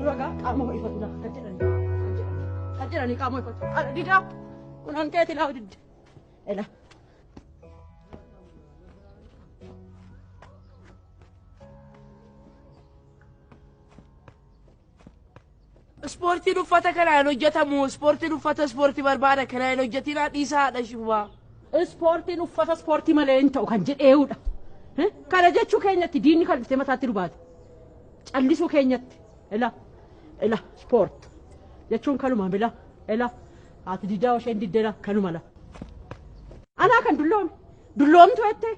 Duraga kamu ifatu dah kajiran ni kamu ifatu di dah nanti tilaw di elah سبورتي نفتا كنا نوجتا مو سبورتي نفتا سبورتي بربادا كنا نوجتي نا ديسا دا شوفا سبورتي نفتا سبورتي مالي انت وكان جد ايودا كان جد شو كينيت ديني كان بتما تاتيرو بعد اللي شو كينيت الا سبورت يتشون كانوا ما بلا الا هاتي داو شين ديلا كانوا مالا انا كان دلوم تويتي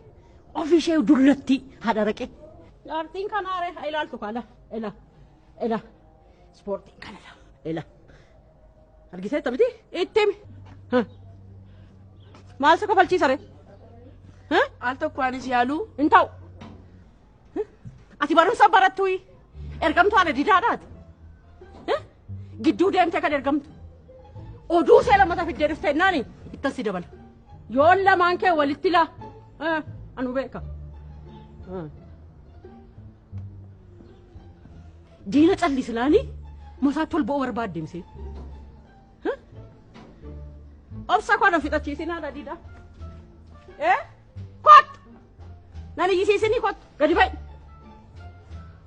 اوفي شيء دلتي هذا ركي يارتين كان اري ايلالتو كالا الا سبورتي كان الا ارجيتي تبدي اتمي ها مالك فالشي سري ها انت كوانيس يالو انتو اتي بارو سبرتوي ارقمتو على ديدادات جدو ديمتي كان ارقمت ودو سلامة في الجرف تناني التسي دبل يون لا مانكي ولتلا انو بيكا دينا تسلي سلاني مساتول بور بعد ديمسي أبصق وانا في تشيسين هذا ديدا كوت ناني يسيسني كوت قدي باي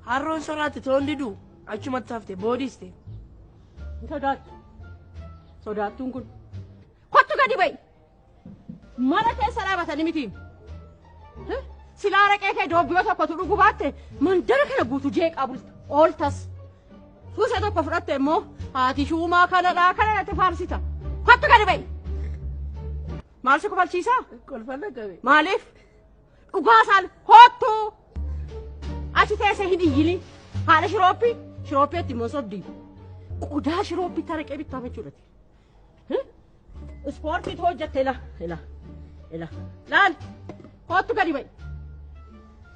هارون سرات تولي دو أشو ما تفتي بوديستي Sodat tunggu. Kau tu gadi bayi. Mana kau salah bahasa ni mitim? Silara kau dua biasa kau tu rugu batte. Mandara kena butuh jek abul oltas. Susah tu kau furatte mo. Hati cuma kana nanti farsita. Kau tu gadi bayi. Maal se kau falcisa? Kau fala gawe. Maalif. Ugasal. Kau tu. Aci teh sehini gili. Hala shiropi ti mosodi. Udah shiropi tarik ebit tapi curati. سبورتي توجت لا لان قطو قدي باي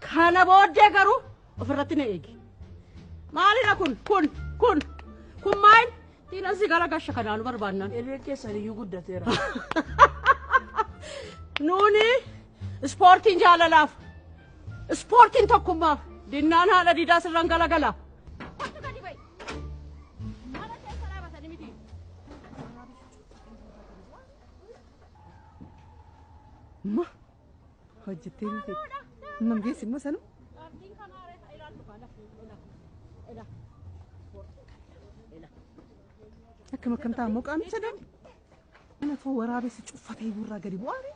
كان بودي غرو وفرتني ايجي مالنا كن ماين تينا سيغالا غش كدانو بربانا إليك سري يقول تيرا نوني سبورتين جالا لاف سبورتين تكوما دينانا على ديداس رانغالا غلا ما هجتين في نمجي سما سنو كما كنت عموك أنا سدم أنا فورا بس تشوف فتى يبورا قريب واري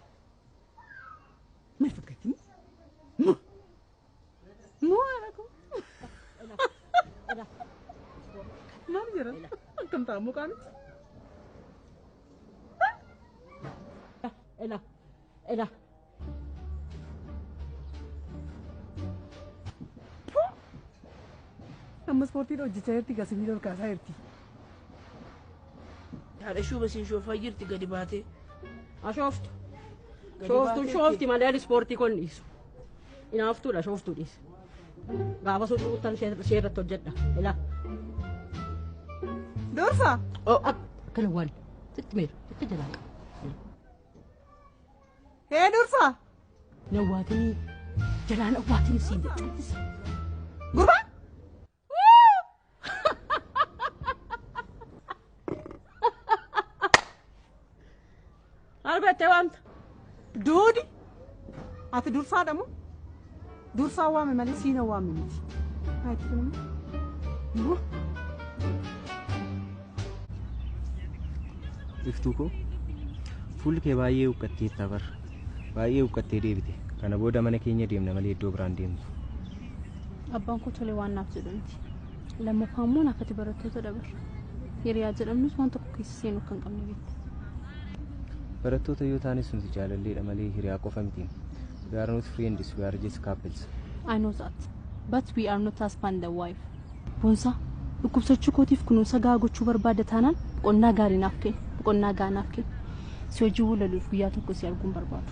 ما فكرتني مو أناكو ما بجرا كنت عموك أنا إلا أما سبورتي لو جتيرتي كاسبيل أو كاسايرتي هذا شو بس نشوف فجرتي قدي باتي شوفتي ما داري سبورتي كونيس إنا أفتو لا شوفتو ديس غابة سوتو قطن شيرة توجدنا إلا دورسا كلوان تتمير تتجلاك هي دورسا نواتني جلان أواتني سيدي قربان أنا بتوانت دودي أنت دورسا دمو دورسا وامي مالسينا وامي ميتي هاي تفهم Iftuko fuul kee baay'ee uqqattee taphar baay'ee uqqattee deebite kana booda mana keenya deemna malee iddoo biraan deemtu. Abbaan koo tolee waan naaf jedhamti lammaffaan immoo naafati barattoota dabar hiriyaa jedhamnus waan tokko keessa seenuu kan qabne beekte. Barattoota yoo taanis nuti jaalalleedha malee hiriyaa qofa miti. We are not friends, we are just couples. I know that, but we are not husband and wife. Boonsa dhukkubsachuu kootiif kunuunsa gahaa gochuu barbaadda taanaan qonnaa gaarii naaf kenni. Qonnaa gahaa naaf kenni. Si hojii walaluuf guyyaa tokko si arguun barbaadu.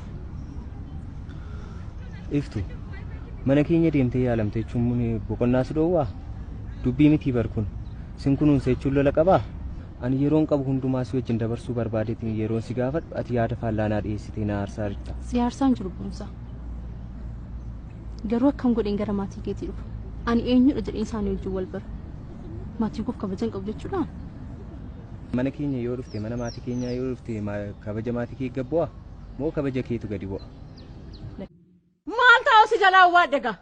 Iftu mana keenya deemtee yaalamte jechuun boqonnaa si dhoowwaa dubbii miti barkun sin kunuunsa jechuun lola qabaa ani yeroon qabu hundumaa si wajjin dabarsuu barbaadeetiin yeroon si gaafadhu ati yaada faallaanaa dhiyeessitee na aarsaa jirta. Si aarsaan jiru boonsa. Garuu akkam godheen gara maatii keetii dhufu ani eenyudha jedheen isaanii wajjin wal bara. maatii koof kabajan qabu jechuudha. Mana keenya yoo dhufte mana maatii keenyaa yoo dhufte kabaja maatii kee gabbu'a moo kabaja keetu gadi bu'a? Maal ta'u si jalaa waaddaga?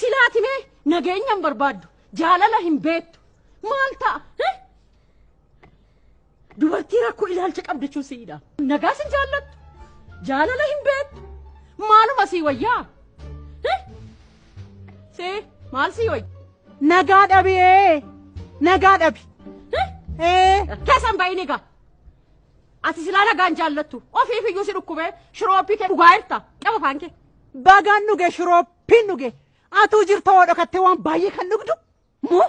Silaati mee nageenya hin barbaaddu jaalala hin beektu maal ta'a? Dubartii rakkoo ilaalcha qabdu jechuun siidha. Nagaa sin jaallattu jaalala hin beektu maaluma sii wayyaa? Si maal sii wayya? Nagaa dhabee nagaa dhabi. Keessan baay'ini gaa. Ati silaa nagaan jaallattu ofiif iyyuu si dhukkubee shirooppii kee dhugaa jirta qaba afaan kee. Bagaan dhuge shirooppiin dhuge atuu jirta waa dhokattee waan baay'ee kan dhugdu moo?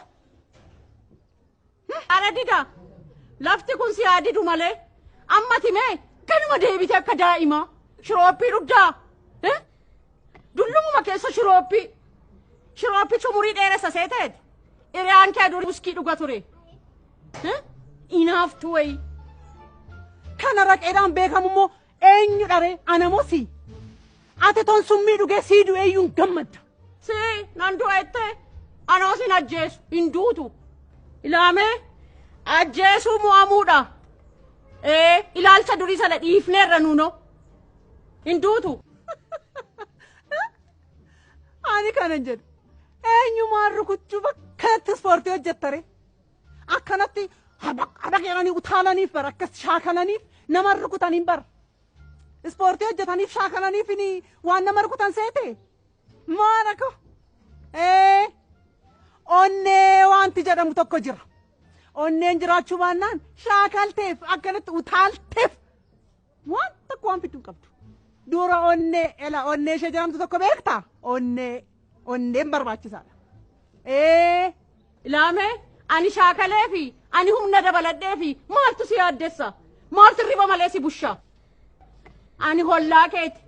Ara dida lafti kun si yaadidu malee ammati mee kanuma deebite akka daa'ima shirooppii dhugdaa. Dullumuma keessa shirooppii umurii dheeressa seeteeti hiriyaan kee durii buskii dhuga ture. Inaaftu wayi. Kana raqeedhaan beekamu immoo eenyu dharee anamosi. Ati ton summii dhugee sii du'ee iyyuu hin gammadda. Si nan du'eette anoo sin ajjeesu hin duutu. Ilaamee ajjeesuu mo'amuudha. Ilaalcha durii sana dhiifneerra nuunoo hin duutu. Ani kanan jedhu eenyumaan rukuchuu bakkanatti ispoortii hojjettare. Akkanatti habaqeeranii utaalaniif bara akkas shaakalaniif nama rukutaniin bara. Ispoortii hojjetaniif shaakalaniif waan nama rukutan seete. Maana ko onnee wanti jedhamu tokko jira. Onneen jiraachuu baannaan shaakalteef akkanatti utaalteef waan tokko waan fidduu qabdu. Dura onnee ishee jedhamtu tokko beektaa? Onneen barbaachisaadha. Ilaamee ani shaakalee fi ani humna dabaladhee fi maaltu si yaaddessa? Maaltu riba malee si bushaa? Ani hollaa keeti.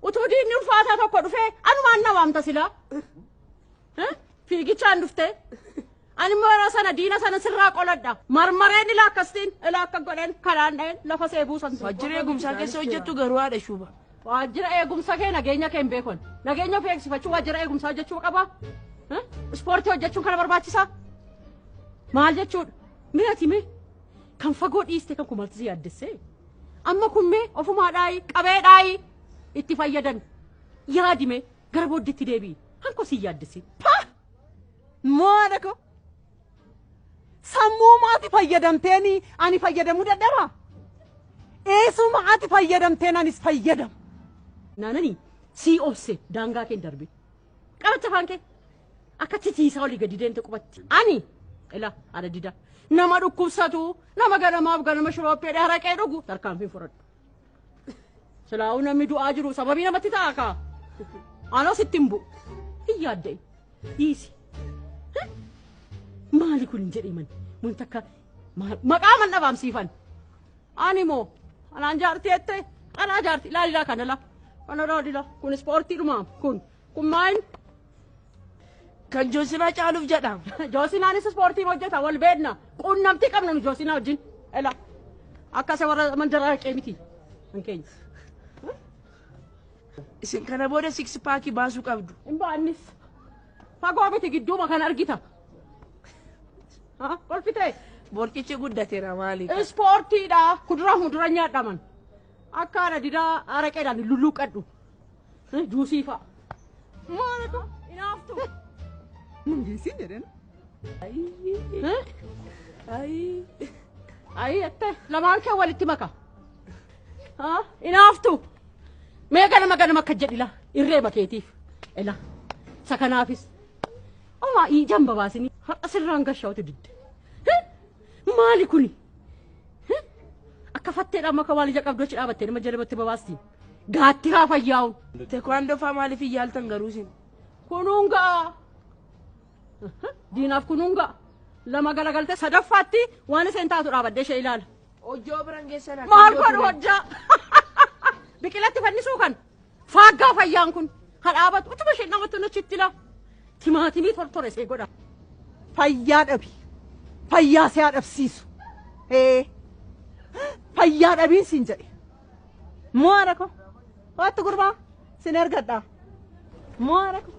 Utuu diinni ulfaataa tokko dhufee anumaan na waamta silaa. Fiigichaan dhuftee. Ani immoo yeroo sana diina sana sirraa qoladha. Marmareen ilaa akkasiin ilaa akka godhan karaan dha'een lafa seebuu san. Waajjira eegumsaa keessa hojjettu garuu haadha shuuba. Waajjira eegumsaa kee nageenya kee hin beekon. Nageenya ofii eegsifachuu waajjira eegumsaa hojjechuu qabaa? Ispoortii hojjechuun kana barbaachisaa? Maal jechuudha? Mi'ati mee kan fagoo dhiiste kan kumalti si yaaddessee? Amma kun mee ofumaa dhaayi qabee dhaayi itti fayyadan yaadi mee gara booddeetti deebi'i hanko si yaaddessee. Maana ko sammuu maati fayyadamteeni ani fayyadamuu dadhabaa? Eesuma ati fayyadamteen anis fayyadamu. Naananii sii obse daangaa kee darbe qabacha afaan kee akka titiisaa olii gadi deemte qubatti. Ani ila ada dida nama dhukkubsatu nama ganamaaf ganama shirooppee haraqee dhugu tarkaanfii fudhadhu. Silaa'uu namni du'aa jiru sababii namatti ta'a kaa. Anoo sitti hin bu'u hin yaaddee dhiisi. Maali kun hin jedhiman mun takka maqaa man dhabaamsiifan. Ani moo anaan jaartii jettee anaa jaartii ilaalilaa kanala kanarraa dila kun ispoortii dhumaa kun maal. Kan Joosinaa caaluuf jedhama. Joosinaanis ispoortii hojjeta wal beedna quunnamtii qabna nu Joosinaa wajjin. Ela akkasa warra mandaraa haqee miti kan keenya. Isin kana booda six paakii baasuu qabdu. Hin baannis fagoo miti gidduuma kan argita. Kolfitee. Borqichi guddateera maaliif? Ispoortiidha kuduraaf muduraa nyaadhaman. Akka ana didaa araqeedhaan lulluuqadhu. Juusii fa'a. Maal akka inaaftu. Mungiisiin jedhan. Ayi ette lamaan kee walitti maka. Inaaftu. Mee ganama akka jedhila irree bakeetiif. Ela sakanaafis. Oma ijaan babaasini har'a sirraan gashaa'utu didde. Maali kuni? Akka fatteedhaan maka waan ija qabdu achi dhaabattee nama jalabatti babaasti. Gaatti haa fayyaa'u. Teekwaandoo fa'aa maaliif hin yaaltan garuu isin? Kunuun ga'a. Diinaaf kunuun ga'a. Lama galagalte sadaffaatti waan isheen taatu dhaabaddee ishee ilaala. Hojjoo biran geessan akka Maal godhu hojjaa? Biqilatti fannisuu kan faaggaa fayyaan kun haa dhaabatu utuma isheen dhaabatu achitti ilaa. Timaatimii tortore see godha. Fayyaa dhabi. Fayyaa si haa dhabsiisu. Fayyaa dhabiin siin jedhe. Maara ko. Waatti gurbaa sin ergadhaa. Maara ko.